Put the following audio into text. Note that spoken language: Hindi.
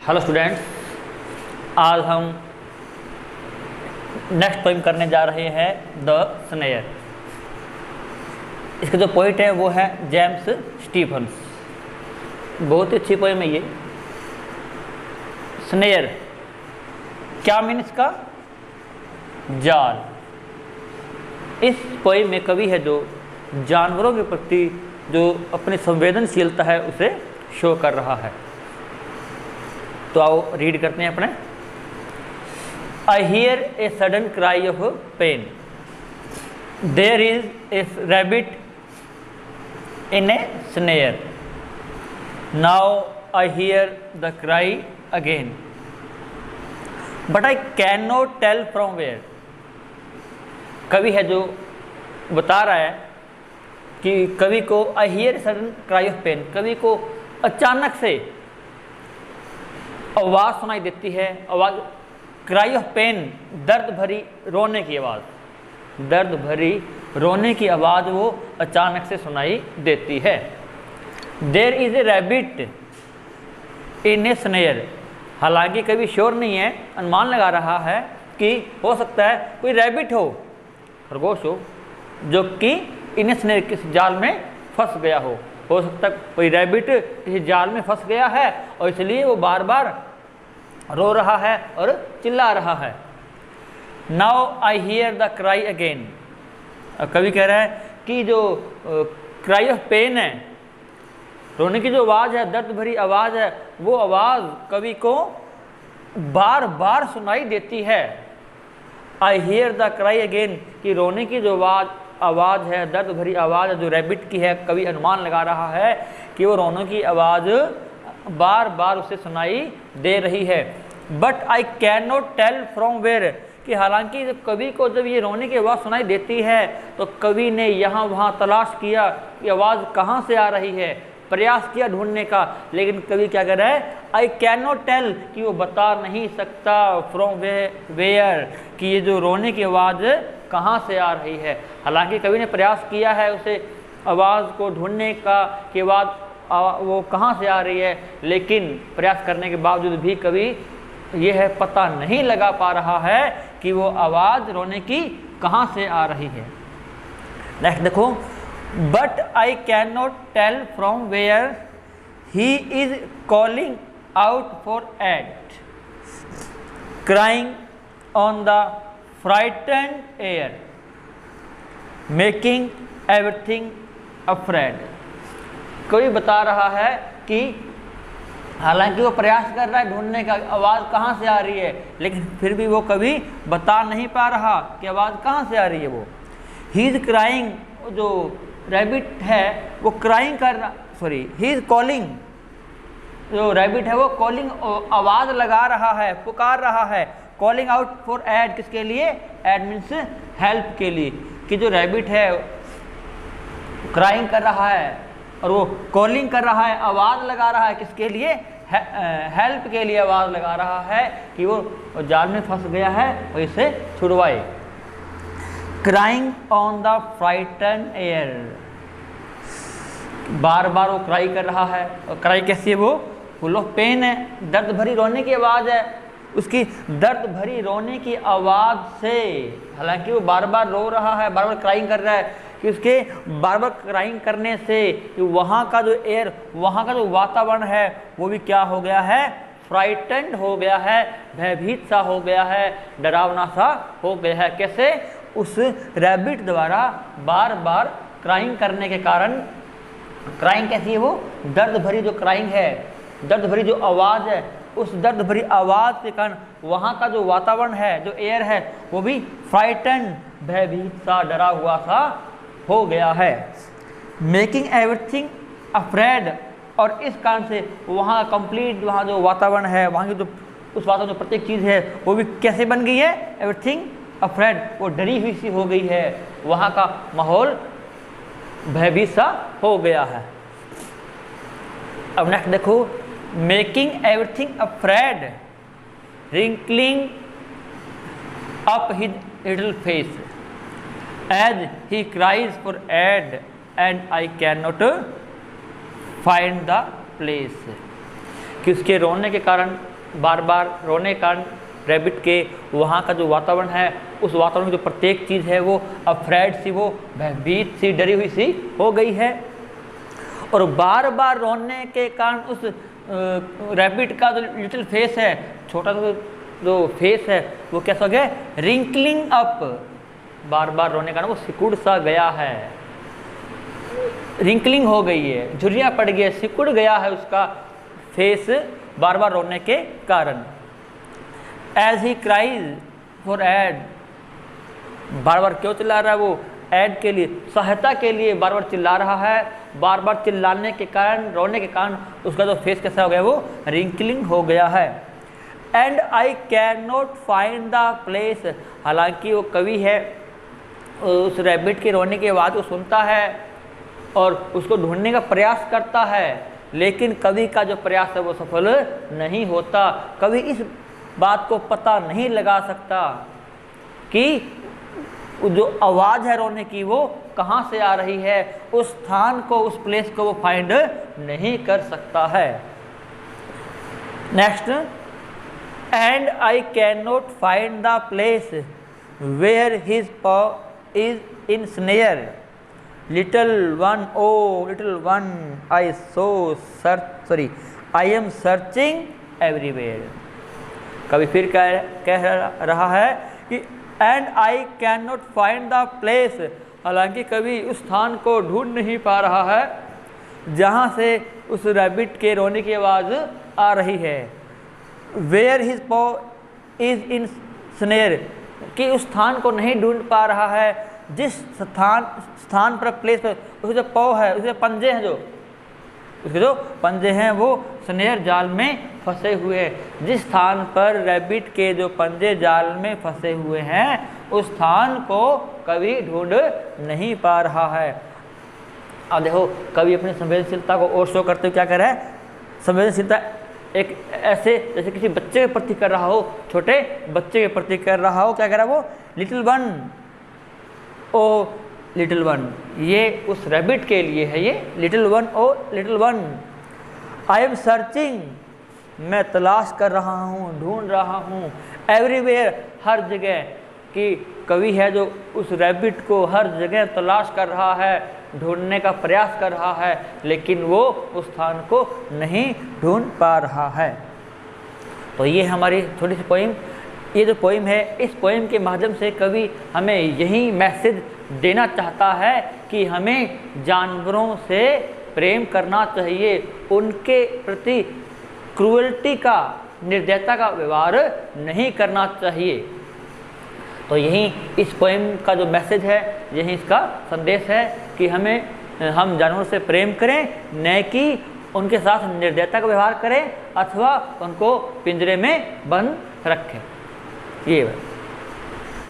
हेलो स्टूडेंट्स, आज हम नेक्स्ट पोइम करने जा रहे हैं द स्नेयर। इसका जो पोइट है वो है जेम्स स्टीफन्स। बहुत ही अच्छी पोइम है ये। स्नेयर क्या मीन इसका? जाल। इस पोइम में कवि है जो जानवरों के प्रति जो अपनी संवेदनशीलता है उसे शो कर रहा है। तो आओ रीड करते हैं अपने। I hear a sudden cry of pain, there is a rabbit in a snare, now I hear the cry again, but I can not tell from where. कवि है जो बता रहा है कि कवि को I hear a sudden cry of pain, कवि को अचानक से आवाज़ सुनाई देती है। आवाज़ क्राई ऑफ पेन, दर्द भरी रोने की आवाज़, दर्द भरी रोने की आवाज़ वो अचानक से सुनाई देती है। There is a rabbit in a snare, हालांकि कभी श्योर नहीं है, अनुमान लगा रहा है कि हो सकता है कोई रैबिट हो, खरगोश हो, जो कि इन ए स्नेयर किसी जाल में फंस गया हो सकता है कोई रैबिट किसी जाल में फंस गया है और इसलिए वो बार बार रो रहा है और चिल्ला रहा है। Now I hear the cry again. कवि कह रहा है कि जो क्राई ऑफ पेन है, रोने की जो आवाज़ है, दर्द भरी आवाज़ है, वो आवाज़ कवि को बार बार सुनाई देती है। आई हियर द क्राई अगेन, कि रोने की जो आवाज़ है, दर्द भरी आवाज़ जो रैबिट की है, कवि अनुमान लगा रहा है कि वो रोने की आवाज़ बार बार उसे सुनाई दे रही है। But I can not tell from where, कि हालांकि जब कवि को जब ये रोने की आवाज़ सुनाई देती है तो कवि ने यहाँ वहाँ तलाश किया कि आवाज़ कहाँ से आ रही है, प्रयास किया ढूंढने का, लेकिन कवि क्या कर रहा है? आई कैन नॉट टेल, कि वो बता नहीं सकता फ्रॉम वेयर, कि ये जो रोने की आवाज़ कहाँ से आ रही है। हालांकि कवि ने प्रयास किया है उसे आवाज़ को ढूंढने का कि आवाज़ वो कहाँ से आ रही है, लेकिन प्रयास करने के बावजूद भी कवि ये है पता नहीं लगा पा रहा है कि वो आवाज़ रोने की कहाँ से आ रही है। नेक्स्ट देखो, but I can not tell from where he is calling out for aid, crying on the frightened air, making everything afraid. कोई बता रहा है कि हालांकि वो प्रयास कर रहा है ढूंढने का आवाज़ कहाँ से आ रही है, लेकिन फिर भी वो कभी बता नहीं पा रहा कि आवाज़ कहाँ से आ रही है। वो ही इज़ क्राइंग, जो रैबिट है वो क्राइंग कर रहा, सॉरी ही इज़ कॉलिंग, जो रैबिट है वो कॉलिंग आवाज़ लगा रहा है, पुकार रहा है। कॉलिंग आउट फॉर एड, किसके लिए? एड मीन्स हेल्प के लिए, कि जो रैबिट है क्राइंग कर रहा है और वो कॉलिंग कर रहा है, आवाज़ लगा रहा है, किसके लिए? हेल्प के लिए आवाज़ लगा रहा है कि वो जाल में फंस गया है और इसे छुड़वाए। Crying on the frightened air, बार बार वो क्राई कर रहा है, और क्राई कैसी है? वो फुल ऑफ पेन है, दर्द भरी रोने की आवाज़ है। उसकी दर्द भरी रोने की आवाज़ से, हालांकि वो बार बार रो रहा है, बार बार क्राइंग कर रहा है, कि उसके बार बार क्राइंग करने से वहाँ का जो एयर, वहाँ का जो वातावरण है वो भी क्या हो गया है? फ्राइटेंड हो गया है, भयभीत सा हो गया है, डरावना सा हो गया है। कैसे? उस रैबिट द्वारा बार बार क्राइंग करने के कारण। क्राइंग कैसी है? वो दर्द भरी जो क्राइंग है, दर्द भरी जो आवाज़ है, उस दर्द भरी आवाज़ के कारण वहाँ का जो वातावरण है, जो एयर है, वो भी फ्राइटेंड, भयभीत सा, डरा हुआ सा हो गया है। मेकिंग एवरीथिंग अफ्रेड, और इस कारण से वहाँ कंप्लीट, वहाँ जो वातावरण है, वहाँ की जो उस वातावरण जो प्रत्येक चीज़ है वो भी कैसे बन गई है? एवरीथिंग अफ्रेड, वो डरी हुई सी हो गई है, वहाँ का माहौल भयभीत सा हो गया है। अब नेक्स्ट देखो, making everything afraid, wrinkling up his little face, as he cries for aid and I cannot find the place, कि उसके रोने के कारण बार बार रोने के कारण रैबिट के वहाँ का जो वातावरण है, उस वातावरण में जो प्रत्येक चीज़ है वो अफ्रेड सी, वो भयभीत सी, डरी हुई सी हो गई है। और बार बार रोने के कारण उस रैबिट का जो लिटिल फेस है, छोटा सा जो फेस है, वो कैसा हो गया, रिंकलिंग अप, बार बार रोने का कारण वो सिकुड़ सा गया है, रिंकलिंग हो गई है, झुर्रियाँ पड़ गई है, सिकुड़ गया है उसका फेस बार बार रोने के कारण। As he cries for aid, बार बार क्यों चिल्ला रहा है वो, एड के लिए, सहायता के लिए बार बार चिल्ला रहा है। बार बार चिल्लाने के कारण, रोने के कारण उसका जो फेस कैसा हो गया, वो रिंकलिंग हो गया है। And I can not find the place, हालांकि वो कवि है, उस रैबिट के रोने की आवाज़ को सुनता है और उसको ढूंढने का प्रयास करता है, लेकिन कवि का जो प्रयास है वो सफल नहीं होता। कवि इस बात को पता नहीं लगा सकता कि जो आवाज़ है रोने की वो कहाँ से आ रही है, उस स्थान को, उस प्लेस को वो फाइंड नहीं कर सकता है। Next, and I can not find the place where his paw is in snare, little one, O little one, I am searching everywhere. कभी फिर कह रहा है कि and I can not find the place, हालांकि कभी उस स्थान को ढूंढ नहीं पा रहा है जहाँ से उस रैबिट के रोने की आवाज़ आ रही है। Where his paw is in snare, कि उस स्थान को नहीं ढूंढ पा रहा है जिस स्थान पर, प्लेस पर उसके जो पॉ है, उसके पंजे हैं, जो उसके जो पंजे हैं वो स्नेयर जाल में फंसे हुए हैं। जिस स्थान पर रैबिट के जो पंजे जाल में फंसे हुए हैं, उस स्थान को कभी ढूंढ नहीं पा रहा है। अब देखो, कभी अपनी संवेदनशीलता को और शो करते हुए क्या कर रहा है, संवेदनशीलता एक ऐसे जैसे किसी बच्चे के प्रति कर रहा हो, छोटे बच्चे के प्रति कर रहा हो। क्या कर रहा है वो, लिटिल वन, ओ लिटिल वन, ये उस रैबिट के लिए है, ये little one, O little one. I am searching, मैं तलाश कर रहा हूँ, ढूंढ रहा हूँ, एवरीवेयर, हर जगह। कि कवि है जो उस रैबिट को हर जगह तलाश कर रहा है, ढूंढने का प्रयास कर रहा है, लेकिन वो उस स्थान को नहीं ढूंढ पा रहा है। तो ये हमारी छोटी सी पोइम, ये जो पोइम है, इस पोइम के माध्यम से कवि हमें यही मैसेज देना चाहता है कि हमें जानवरों से प्रेम करना चाहिए, उनके प्रति क्रूअल्टी का, निर्दयता का व्यवहार नहीं करना चाहिए। तो यही इस पोइम का जो मैसेज है, यही इसका संदेश है कि हम जानवरों से प्रेम करें, न कि उनके साथ निर्दयता का व्यवहार करें अथवा उनको पिंजरे में बंद रखें। ये